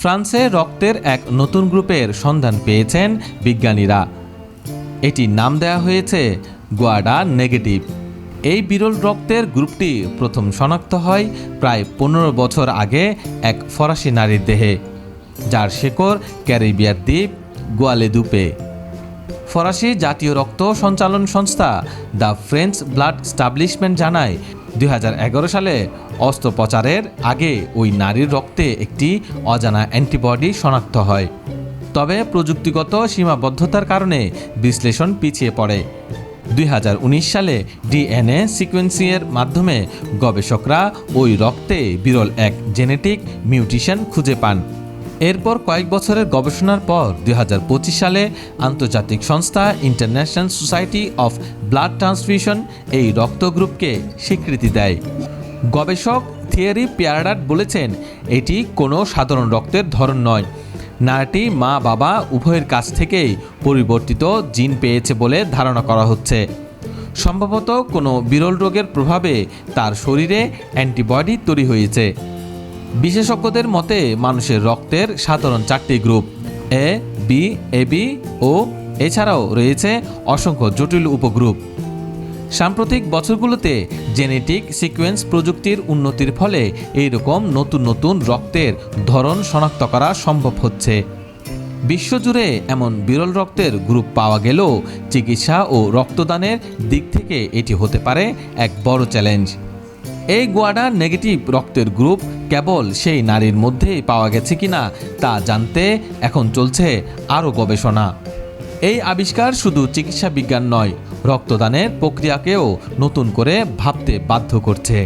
ফ্রান্সে রক্তের এক নতুন গ্রুপের সন্ধান পেয়েছেন বিজ্ঞানীরা। এটির নাম দেওয়া হয়েছে গোয়াডা নেগেটিভ। এই বিরল রক্তের গ্রুপটি প্রথম শনাক্ত হয় প্রায় 15 বছর আগে এক ফরাসি নারীর দেহে, যার শেকড় ক্যারিবিয়ার দ্বীপ গুয়াদেলুপে। ফরাসি জাতীয় রক্ত সঞ্চালন সংস্থা দ্য ফ্রেঞ্চ ব্লাড স্টাবলিশমেন্ট জানায় 2011 সালে অস্ত্রোপচারের আগে ওই নারীর রক্তে একটি অজানা অ্যান্টিবডি শনাক্ত হয়। তবে প্রযুক্তিগত সীমাবদ্ধতার কারণে বিশ্লেষণ পিছিয়ে পড়ে। 2019 সালে ডিএনএ সিকোয়েন্সিংয়ের মাধ্যমে গবেষকরা ওই রক্তে বিরল এক জেনেটিক মিউটেশন খুঁজে পান। এরপর কয়েক বছরের গবেষণার পর 2025 সালে আন্তর্জাতিক সংস্থা international society of blood transfusion এই রক্ত গ্রুপকে স্বীকৃতি দেয়। গবেষক থিয়েরি পিয়ারডাট বলেছেন, এটি কোনো সাধারণ রক্তের ধরন নয়। নারীটি মা বাবা উভয়ের কাছ থেকেই পরিবর্তিত জিন পেয়েছে বলে ধারণা করা হচ্ছে। সম্ভবত কোনো বিরল রোগের প্রভাবে তার শরীরে অ্যান্টিবডি তৈরি হয়েছে। বিশেষজ্ঞদের মতে মানুষের রক্তের সাধারণ 4টি গ্রুপ, এ, বি, এবি ও এছাড়াও রয়েছে অসংখ্য জটিল উপগ্রুপ। সাম্প্রতিক বছরগুলোতে জেনেটিক সিকোয়েন্স প্রযুক্তির উন্নতির ফলে এইরকম নতুন নতুন রক্তের ধরন শনাক্ত করা সম্ভব হচ্ছে। বিশ্বজুড়ে এমন বিরল রক্তের গ্রুপ পাওয়া গেলেও চিকিৎসা ও রক্তদানের দিক থেকে এটি হতে পারে এক বড় চ্যালেঞ্জ। এই গোয়াডা নেগেটিভ রক্তের গ্রুপ কেবল সেই নারীর মধ্যেই পাওয়া গেছে কিনা তা জানতে এখন চলছে আরও গবেষণা। এই আবিষ্কার শুধু চিকিৎসা বিজ্ঞান নয়, রক্তদানের প্রক্রিয়াকেও নতুন করে ভাবতে বাধ্য করছে।